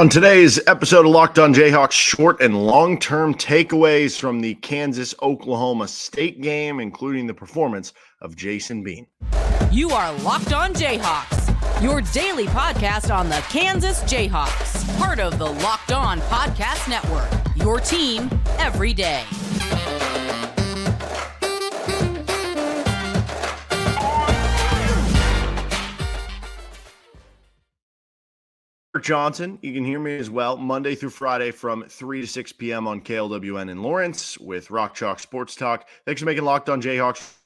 On today's episode of Locked On Jayhawks, short and long-term takeaways from the Kansas-Oklahoma State game, including the performance of Jason Bean. You are Locked On Jayhawks, your daily podcast on the Kansas Jayhawks, part of the Locked On Podcast Network, your team every day. Johnson, you can hear me as well, Monday through Friday from 3 to 6 p.m. on KLWN in Lawrence with Rock Chalk Sports Talk. Thanks for making Locked On Jayhawks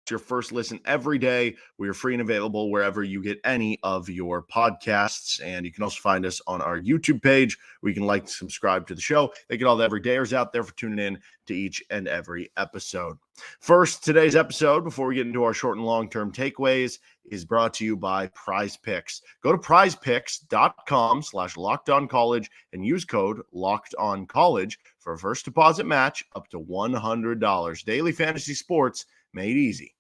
your first listen every day. We are free and available wherever you get any of your podcasts. And you can also find us on our YouTube page where you can like and subscribe to the show. Thank you all the everydayers out there for tuning in to each and every episode. First, today's episode, before we get into our short and long-term takeaways, is brought to you by PrizePicks. Go to prizepicks.com/lockedoncollege and use code LOCKEDONCollege for a first deposit match up to $100. Daily fantasy sports made easy.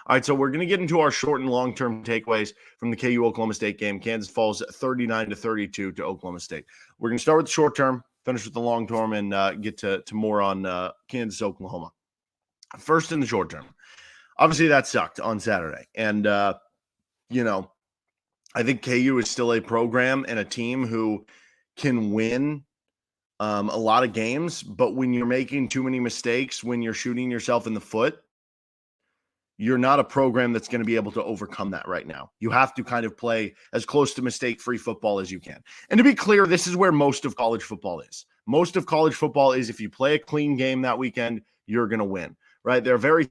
All right, so we're going to get into our short and long-term takeaways from the KU-Oklahoma State game. Kansas falls 39-32 to Oklahoma State. We're going to start with the short term, finish with the long term, and get to more on Kansas-Oklahoma. First in the short term. Obviously, that sucked on Saturday. And, I think KU is still a program and a team who can win a lot of games. But when you're making too many mistakes, when you're shooting yourself in the foot, you're not a program that's going to be able to overcome that right now. You have to kind of play as close to mistake-free football as you can. And to be clear, this is where most of college football is. Most of college football is if you play a clean game that weekend, you're going to win, right? There are very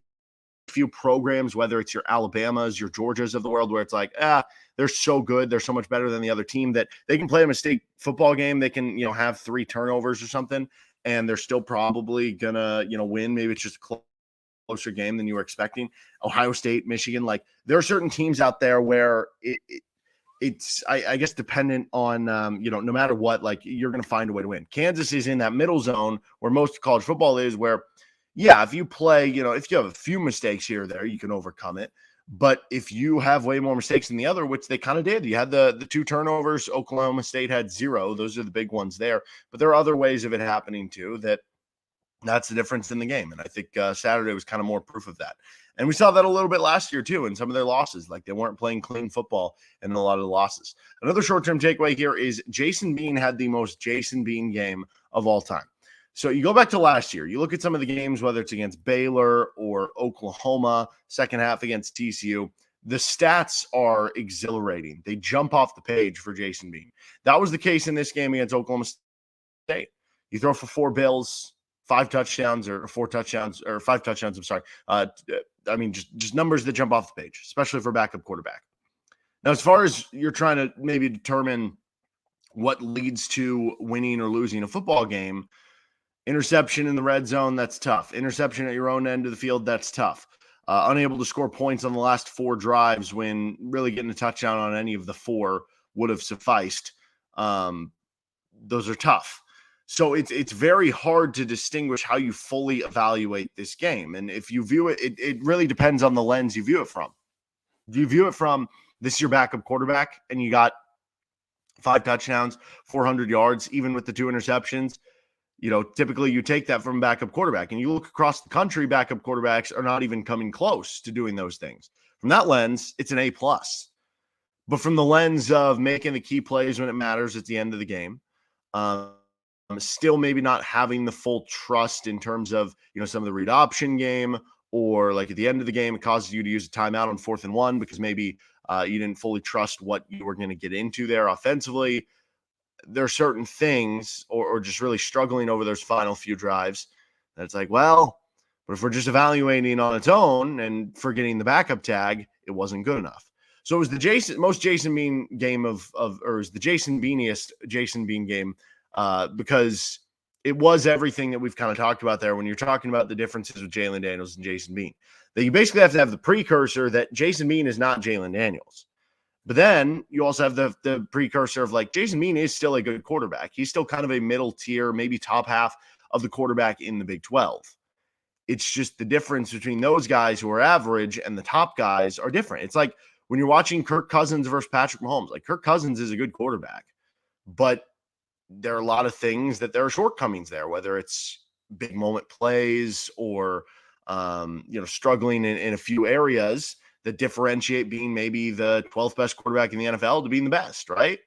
few programs, whether it's your Alabamas, your Georgias of the world, where it's like, they're so good, they're so much better than the other team that they can play a mistake football game. They can, have 3 turnovers or something, and they're still probably going to, win. Maybe it's just a closer game than you were expecting. Ohio State, Michigan, like there are certain teams out there where it's I guess dependent on no matter what, like you're going to find a way to win. Kansas is in that middle zone where most college football is, where if you play, if you have a few mistakes here or there, you can overcome it. But if you have way more mistakes than the other, which they kind of did, you had the 2 turnovers. Oklahoma State had 0. Those are the big ones there. But there are other ways of it happening too. That's the difference in the game. And I think Saturday was kind of more proof of that. And we saw that a little bit last year too in some of their losses. Like they weren't playing clean football in a lot of the losses. Another short-term takeaway here is Jason Bean had the most Jason Bean game of all time. So you go back to last year, you look at some of the games, whether it's against Baylor or Oklahoma, second half against TCU, the stats are exhilarating. They jump off the page for Jason Bean. That was the case in this game against Oklahoma State. You throw for 4 bills, 5 touchdowns or 4 touchdowns or 5 touchdowns. I'm sorry. Just numbers that jump off the page, especially for backup quarterback. Now, as far as you're trying to maybe determine what leads to winning or losing a football game, interception in the red zone, that's tough. Interception at your own end of the field, that's tough. Unable to score points on the last 4 drives when really getting a touchdown on any of the 4 would have sufficed. Those are tough. So it's very hard to distinguish how you fully evaluate this game. And if you view it, it really depends on the lens you view it from. Do you view it from this is your backup quarterback and you got 5 touchdowns, 400 yards, even with the 2 interceptions? Typically you take that from backup quarterback and you look across the country, backup quarterbacks are not even coming close to doing those things. From that lens, it's an A+. But from the lens of making the key plays when it matters at the end of the game, still maybe not having the full trust in terms of, some of the read option game, or like at the end of the game, it causes you to use a timeout on 4th and 1 because maybe you didn't fully trust what you were going to get into there offensively. There are certain things or just really struggling over those final few drives that it's like, well, but if we're just evaluating on its own and forgetting the backup tag, it wasn't good enough. So it was the most Jason Bean game or is the Jason Beaniest Jason Bean game because it was everything that we've kind of talked about there when you're talking about the differences with Jalen Daniels and Jason Bean. That you basically have to have the precursor that Jason Bean is not Jalen Daniels. But then you also have the precursor of like Jason Bean is still a good quarterback. He's still kind of a middle tier, maybe top half of the quarterback in the Big 12. It's just the difference between those guys who are average and the top guys are different. It's like when you're watching Kirk Cousins versus Patrick Mahomes, like Kirk Cousins is a good quarterback, but there are a lot of things that there are shortcomings there, whether it's big moment plays or, struggling in a few areas that differentiate being maybe the 12th best quarterback in the NFL to being the best, right?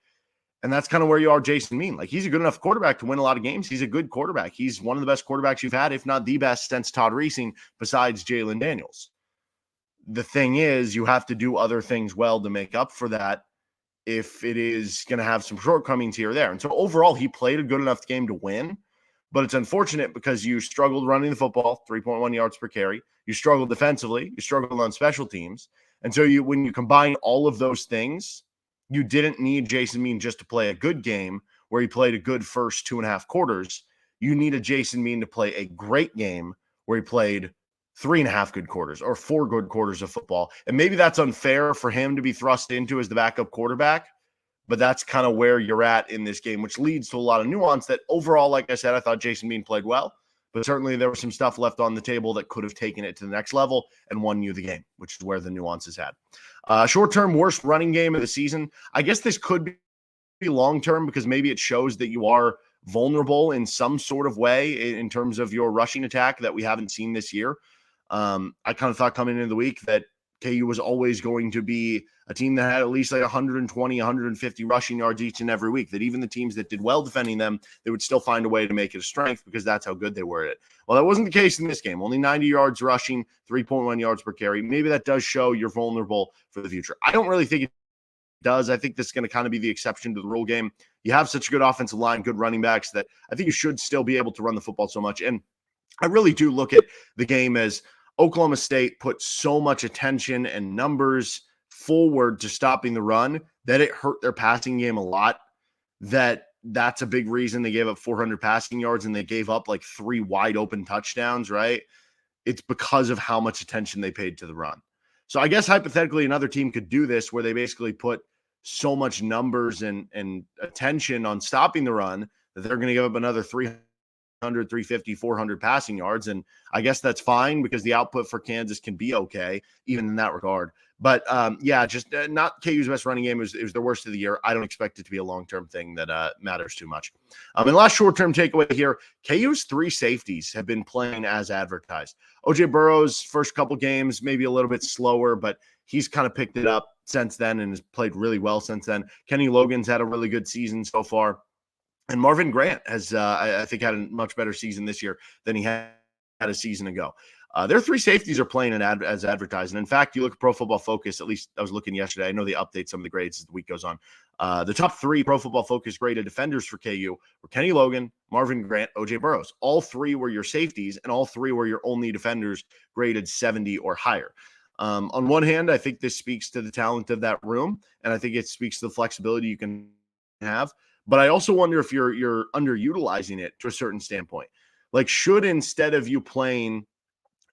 And that's kind of where you are, Jason Mean. Like, he's a good enough quarterback to win a lot of games. He's a good quarterback. He's one of the best quarterbacks you've had, if not the best, since Todd Reesing, besides Jalen Daniels. The thing is, you have to do other things well to make up for that if it is going to have some shortcomings here or there. And so overall, he played a good enough game to win, but it's unfortunate because you struggled running the football, 3.1 yards per carry. You struggled defensively. You struggled on special teams. And so when you combine all of those things, you didn't need Jason Mean just to play a good game where he played a good first 2.5 quarters. You needed Jason Mean to play a great game where he played 3.5 good quarters or 4 good quarters of football. And maybe that's unfair for him to be thrust into as the backup quarterback, but that's kind of where you're at in this game, which leads to a lot of nuance that overall, like I said, I thought Jason Mean played well, but certainly there was some stuff left on the table that could have taken it to the next level and won you the game, which is where the nuance is at. Short-term worst running game of the season. I guess this could be long-term because maybe it shows that you are vulnerable in some sort of way in terms of your rushing attack that we haven't seen this year. I kind of thought coming into the week that KU was always going to be a team that had at least like 120, 150 rushing yards each and every week, that even the teams that did well defending them, they would still find a way to make it a strength because that's how good they were at it. Well, that wasn't the case in this game. Only 90 yards rushing, 3.1 yards per carry. Maybe that does show you're vulnerable for the future. I don't really think it does. I think this is going to kind of be the exception to the rule game. You have such a good offensive line, good running backs, that I think you should still be able to run the football so much. And I really do look at the game as Oklahoma State put so much attention and numbers forward to stopping the run that it hurt their passing game a lot. That's a big reason they gave up 400 passing yards and they gave up like 3 wide open touchdowns, right? It's because of how much attention they paid to the run. So I guess hypothetically another team could do this where they basically put so much numbers and attention on stopping the run that they're going to give up another 300, 350, 400 passing yards. And I guess that's fine because the output for Kansas can be okay, even in that regard. But just not KU's best running game. It was the worst of the year. I don't expect it to be a long-term thing that matters too much. And the last short-term takeaway here, KU's 3 safeties have been playing as advertised. OJ Burroughs, first couple games, maybe a little bit slower, but he's kind of picked it up since then and has played really well since then. Kenny Logan's had a really good season so far. And Marvin Grant has, I think, had a much better season this year than he had a season ago. Their 3 safeties are playing as advertised. And in fact, you look at Pro Football Focus, at least I was looking yesterday. I know they update some of the grades as the week goes on. The top 3 Pro Football Focus graded defenders for KU were Kenny Logan, Marvin Grant, OJ Burroughs. All 3 were your safeties, and all 3 were your only defenders graded 70 or higher. On one hand, I think this speaks to the talent of that room, and I think it speaks to the flexibility you can have. But I also wonder if you're underutilizing it to a certain standpoint. Like, should instead of you playing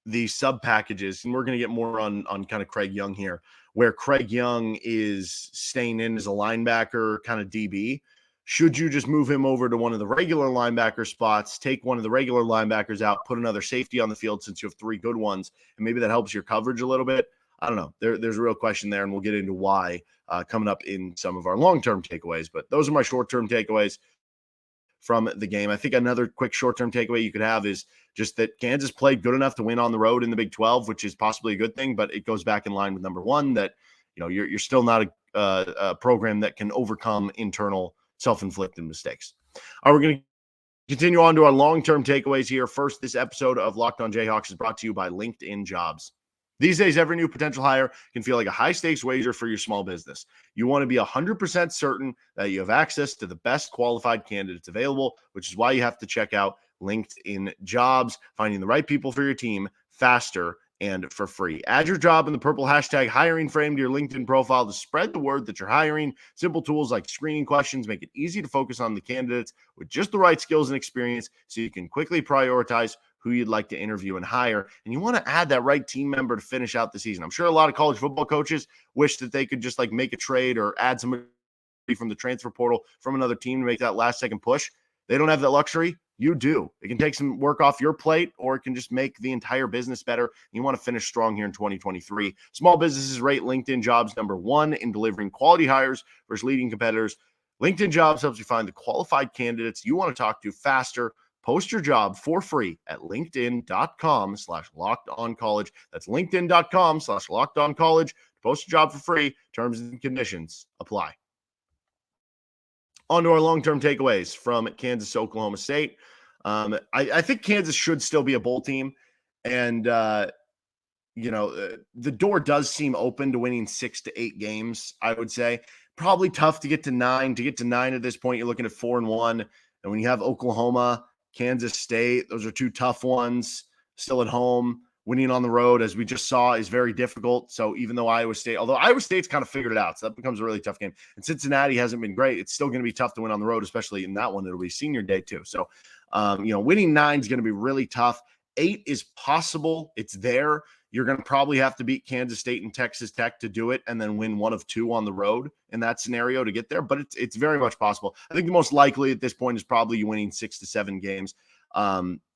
the sub packages, and we're going to get more on kind of Craig Young here, where Craig Young is staying in as a linebacker kind of DB, should you just move him over to one of the regular linebacker spots, take one of the regular linebackers out, put another safety on the field since you have 3 good ones, and maybe that helps your coverage a little bit? I don't know. There's a real question there, and we'll get into why coming up in some of our long-term takeaways. But those are my short-term takeaways from the game. I think another quick short-term takeaway you could have is just that Kansas played good enough to win on the road in the Big 12, which is possibly a good thing, but it goes back in line with number 1 that, you're still not a program that can overcome internal self-inflicted mistakes. All right, we're going to continue on to our long-term takeaways here. First, this episode of Locked On Jayhawks is brought to you by LinkedIn Jobs. These days, every new potential hire can feel like a high-stakes wager for your small business. You want to be 100% certain that you have access to the best qualified candidates available, which is why you have to check out LinkedIn Jobs, finding the right people for your team faster and for free. Add your job in the purple hashtag hiring frame to your LinkedIn profile to spread the word that you're hiring. Simple tools like screening questions make it easy to focus on the candidates with just the right skills and experience so you can quickly prioritize who you'd like to interview and hire. And you want to add that right team member to finish out the season. I'm sure a lot of college football coaches wish that they could just like make a trade or add somebody from the transfer portal from another team to make that last second push. They don't have that luxury. You do. It can take some work off your plate, or it can just make the entire business better. You want to finish strong here in 2023. Small businesses rate LinkedIn Jobs number 1 in delivering quality hires versus leading competitors LinkedIn Jobs helps you find the qualified candidates you want to talk to faster. Post your job for free at linkedin.com/lockedoncollege. That's linkedin.com/lockedoncollege. Post your job for free. Terms and conditions apply. On to our long-term takeaways from Kansas, Oklahoma State. I think Kansas should still be a bowl team. And, the door does seem open to winning 6 to 8 games, I would say. Probably tough to get to 9. To get to 9 at this point, you're looking at 4-1. And when you have Oklahoma, Kansas State, those are two tough ones. Still at home, winning on the road, as we just saw, is very difficult. So even though Iowa State's kind of figured it out, so that becomes a really tough game. And Cincinnati hasn't been great. It's still going to be tough to win on the road, especially in that one. It'll be senior day too. So, winning 9 is going to be really tough. 8 is possible. It's there. You're going to probably have to beat Kansas State and Texas Tech to do it, and then win 1 of 2 on the road in that scenario to get there. But it's very much possible. I think the most likely at this point is probably you winning 6 to 7 games.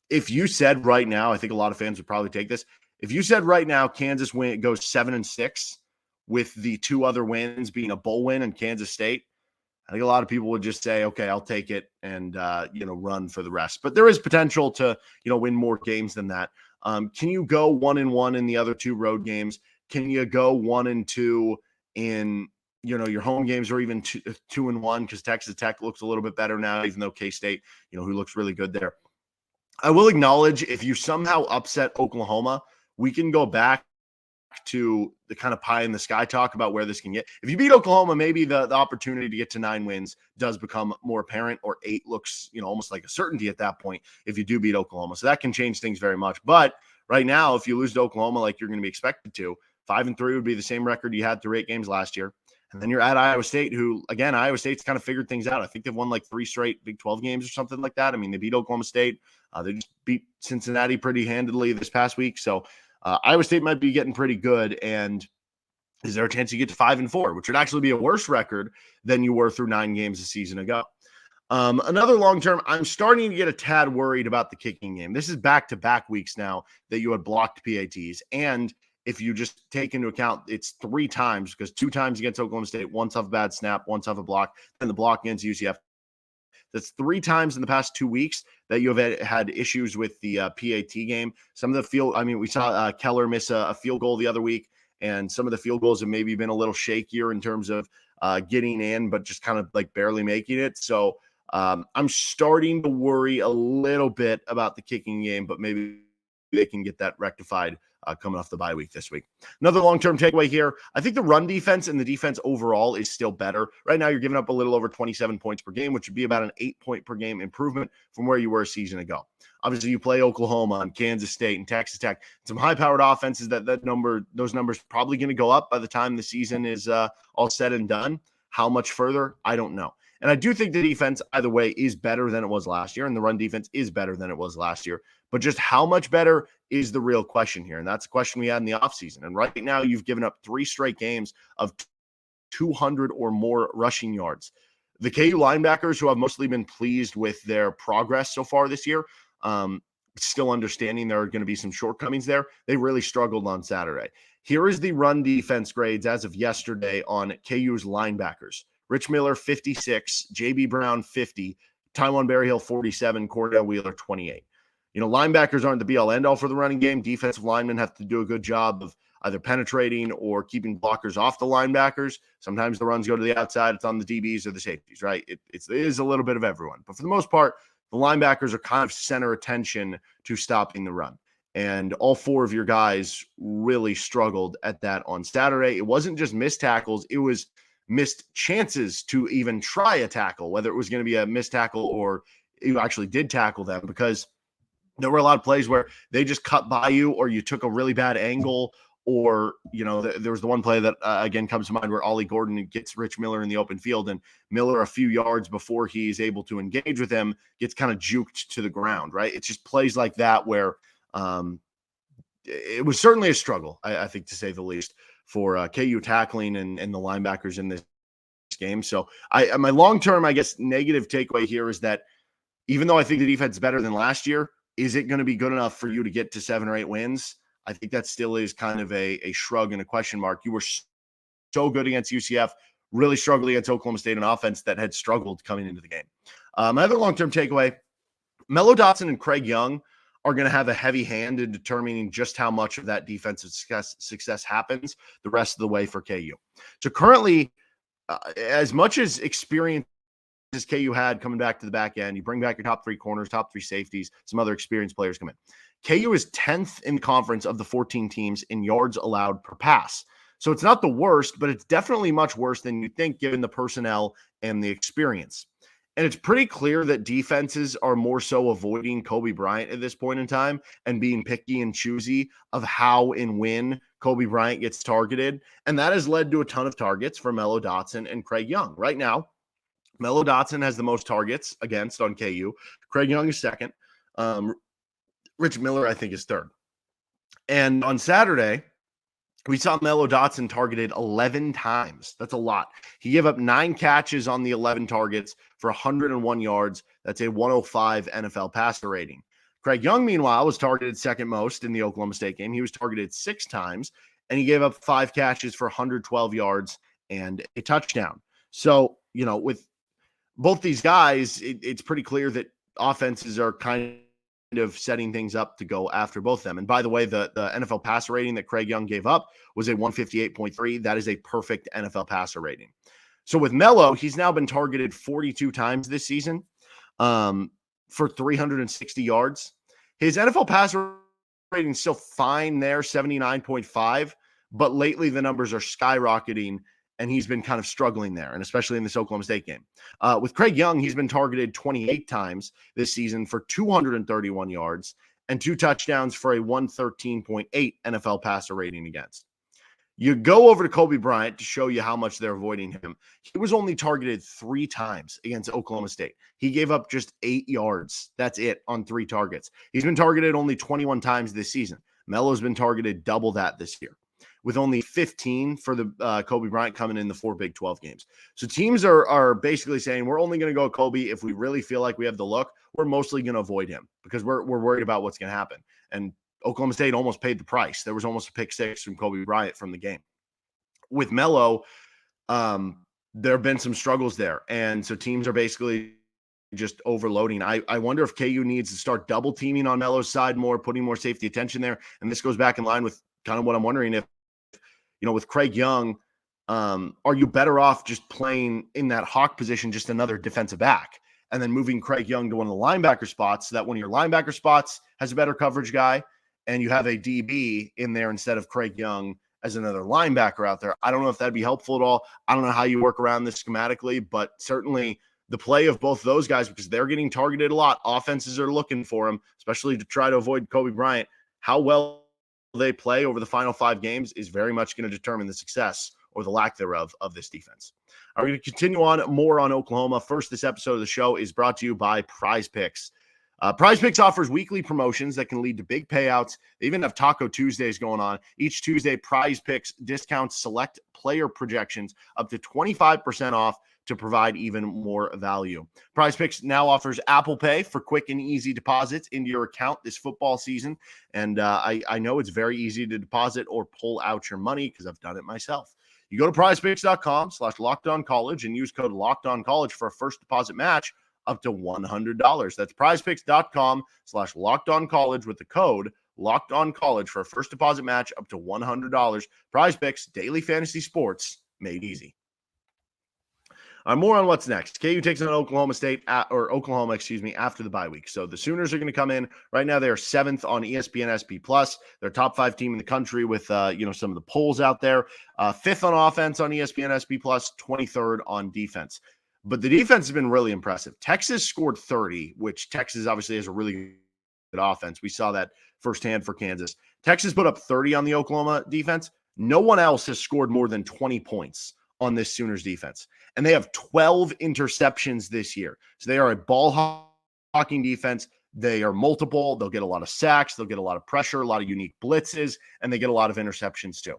If you said right now, I think a lot of fans would probably take this. If you said right now Kansas goes 7-6 with the 2 other wins being a bowl win and Kansas State, I think a lot of people would just say, okay, I'll take it and, run for the rest. But there is potential to, win more games than that. Can you go 1-1 in the other 2 road games? Can you go 1-2 in, your home games, or even 2-1? Because Texas Tech looks a little bit better now, even though K-State, who looks really good there. I will acknowledge, if you somehow upset Oklahoma, we can go back to the kind of pie in the sky talk about where this can get. If you beat Oklahoma, maybe the opportunity to get to 9 wins does become more apparent, or 8 looks, almost like a certainty at that point if you do beat Oklahoma. So that can change things very much. But right now, if you lose to Oklahoma like you're going to be expected to, 5-3 would be the same record you had through 8 games last year. And then you're at Iowa State, who, again, Iowa State's kind of figured things out. I think they've won like 3 straight Big 12 games or something like that. I mean, they beat Oklahoma State. They just beat Cincinnati pretty handily this past week. So Iowa State might be getting pretty good. And is there a chance you get to 5-4, which would actually be a worse record than you were through 9 games a season ago? Another long-term, I'm starting to get a tad worried about the kicking game. This is back-to-back weeks now that you had blocked PATs. And if you just take into account, it's 3 times, because 2 times against Oklahoma State, 1 tough bad snap, 1 tough a block, and the block against UCF. That's 3 times in the past 2 weeks that you have had issues with the PAT game. Some of the we saw Keller miss a field goal the other week, and some of the field goals have maybe been a little shakier in terms of getting in, but just kind of like barely making it. So I'm starting to worry a little bit about the kicking game, but maybe they can get that rectified coming off the bye week this week. Another long-term takeaway here, I think the run defense and the defense overall is still better. Right now, you're giving up a little over 27 points per game, which would be about an 8-point per game improvement from where you were a season ago. Obviously, you play Oklahoma and Kansas State and Texas Tech, some high-powered offenses. Those numbers probably going to go up by the time the season is all said and done. How much further? I don't know. And I do think the defense, either way, is better than it was last year, and the run defense is better than it was last year. But just how much better is the real question here, and that's the question we had in the offseason. And right now, you've given up 3 straight games of 200 or more rushing yards. The KU linebackers, who have mostly been pleased with their progress so far this year, still understanding there are going to be some shortcomings there, they really struggled on Saturday. Here is the run defense grades as of yesterday on KU's linebackers. Rich Miller, 56, J.B. Brown, 50, Tywan Berryhill, 47, Cordell Wheeler, 28. Linebackers aren't the be-all, end-all for the running game. Defensive linemen have to do a good job of either penetrating or keeping blockers off the linebackers. Sometimes the runs go to the outside. It's on the DBs or the safeties, right? It is a little bit of everyone. But for the most part, the linebackers are kind of center attention to stopping the run. And all 4 of your guys really struggled at that on Saturday. It wasn't just missed tackles. It was missed chances to even try a tackle, whether it was going to be a missed tackle or you actually did tackle them, because there were a lot of plays where they just cut by you, or you took a really bad angle, or, there was the one play that, again, comes to mind where Ollie Gordon gets Rich Miller in the open field, and Miller, a few yards before he's able to engage with him, gets kind of juked to the ground, right? It's just plays like that where it was certainly a struggle, I think, to say the least, for KU tackling and the linebackers in this game. So my long-term, I guess, negative takeaway here is that even though I think the defense is better than last year, is it going to be good enough for you to get to 7 or 8 wins? I think that still is kind of a shrug and a question mark. You were so good against UCF, really struggled against Oklahoma State, an offense that had struggled coming into the game. My other long-term takeaway, Mello Dotson and Craig Young are going to have a heavy hand in determining just how much of that defensive success happens the rest of the way for KU. So currently, as much as experience as KU had coming back to the back end, you bring back your top 3 corners, top 3 safeties, some other experienced players come in. KU is 10th in conference of the 14 teams in yards allowed per pass. So it's not the worst, but it's definitely much worse than you think given the personnel and the experience. And it's pretty clear that defenses are more so avoiding Kobe Bryant at this point in time and being picky and choosy of how and when Kobe Bryant gets targeted. And that has led to a ton of targets for Mello Dotson and Craig Young. Right now, Mello Dotson has the most targets against on KU. Craig Young is second. Rich Miller, I think, is third. And on Saturday, we saw Mello Dotson targeted 11 times. That's a lot. He gave up 9 catches on the 11 targets for 101 yards. That's a 105 NFL passer rating. Craig Young, meanwhile, was targeted second most in the Oklahoma State game. He was targeted 6 times, and he gave up 5 catches for 112 yards and a touchdown. So, with both these guys, it's pretty clear that offenses are kind of setting things up to go after both of them. And by the way, the NFL passer rating that Craig Young gave up was a 158.3. That is a perfect NFL passer rating. So with Mello, he's now been targeted 42 times this season for 360 yards. His NFL passer rating is still fine there, 79.5, but lately the numbers are skyrocketing, and he's been kind of struggling there, and especially in this Oklahoma State game. With Craig Young, he's been targeted 28 times this season for 231 yards and 2 touchdowns for a 113.8 NFL passer rating against. You go over to Kobe Bryant to show you how much they're avoiding him. He was only targeted 3 times against Oklahoma State. He gave up just 8 yards. That's it on 3 targets. He's been targeted only 21 times this season. Melo's been targeted double that this year, with only 15 for the Kobe Bryant coming in the 4 Big 12 games. So teams are basically saying, we're only going to go Kobe if we really feel like we have the look. We're mostly going to avoid him because we're worried about what's going to happen. And Oklahoma State almost paid the price. There was almost a pick 6 from Kobe Bryant from the game. With Mello, there have been some struggles there. And so teams are basically just overloading. I wonder if KU needs to start double teaming on Melo's side more, putting more safety attention there. And this goes back in line with kind of what I'm wondering if, with Craig Young, are you better off just playing in that hawk position, just another defensive back, and then moving Craig Young to one of the linebacker spots so that one of your linebacker spots has a better coverage guy and you have a DB in there instead of Craig Young as another linebacker out there? I don't know if that'd be helpful at all. I don't know how you work around this schematically, but certainly the play of both those guys, because they're getting targeted a lot. Offenses are looking for them, especially to try to avoid Kobe Bryant. How well they play over the final 5 games is very much going to determine the success or the lack thereof of this defense. I'm going to continue on more on Oklahoma. First, this episode of the show is brought to you by PrizePicks. PrizePicks offers weekly promotions that can lead to big payouts. They even have Taco Tuesdays going on. Each Tuesday, PrizePicks discounts select player projections up to 25% off to provide even more value. PrizePicks now offers Apple Pay for quick and easy deposits into your account this football season. And I know it's very easy to deposit or pull out your money because I've done it myself. You go to prizepicks.com/lockedoncollege and use code LOCKEDONCollege for a first deposit match up to $100. That's prizepicks.com/lockedoncollege with the code LOCKEDONCollege for a first deposit match up to $100. PrizePicks, daily fantasy sports made easy. More on what's next. KU takes on Oklahoma, after the bye week. So the Sooners are going to come in. Right now, they are 7th on ESPN SP+. They're top 5 team in the country with, some of the polls out there. 5th on offense on ESPN SP+, 23rd on defense. But the defense has been really impressive. Texas scored 30, which Texas obviously has a really good offense. We saw that firsthand for Kansas. Texas put up 30 on the Oklahoma defense. No one else has scored more than 20 points on this Sooners defense. And they have 12 interceptions this year. So they are a ball hawking defense. They are multiple. They'll get a lot of sacks. They'll get a lot of pressure, a lot of unique blitzes, and they get a lot of interceptions too.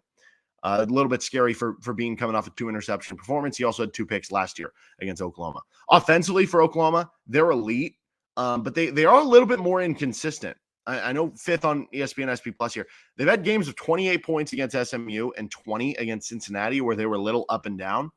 A little bit scary for being coming off a 2 interception performance. He also had 2 picks last year against Oklahoma. Offensively for Oklahoma, they're elite, but they are a little bit more inconsistent. I know 5th on ESPN SP+ here. They've had games of 28 points against SMU and 20 against Cincinnati where they were a little up and down.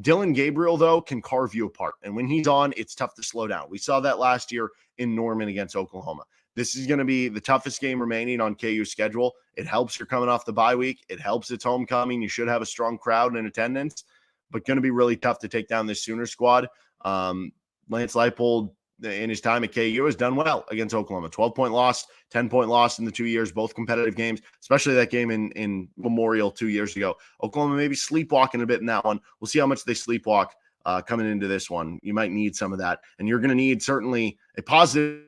Dylan Gabriel, though, can carve you apart. And when he's on, it's tough to slow down. We saw that last year in Norman against Oklahoma. This is going to be the toughest game remaining on KU's schedule. It helps you're coming off the bye week. It helps it's homecoming. You should have a strong crowd in attendance, but going to be really tough to take down this Sooner squad. Lance Leipold, in his time at KU, has done well against Oklahoma. 12-point loss, 10-point loss in the 2 years, both competitive games, especially that game in Memorial 2 years ago. Oklahoma maybe sleepwalking a bit in that one. We'll see how much they sleepwalk coming into this one. You might need some of that, and you're going to need certainly a positive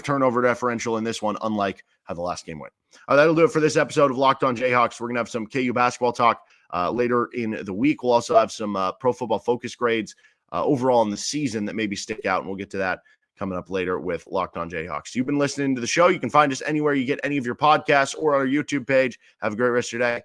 turnover differential in this one, unlike how the last game went. That'll do it for this episode of Locked On Jayhawks. We're going to have some KU basketball talk later in the week. We'll also have some Pro Football Focus grades overall in the season that maybe stick out, and we'll get to that coming up later with Locked On Jayhawks. You've been listening to the show. You can find us anywhere you get any of your podcasts or on our YouTube page. Have a great rest of your day.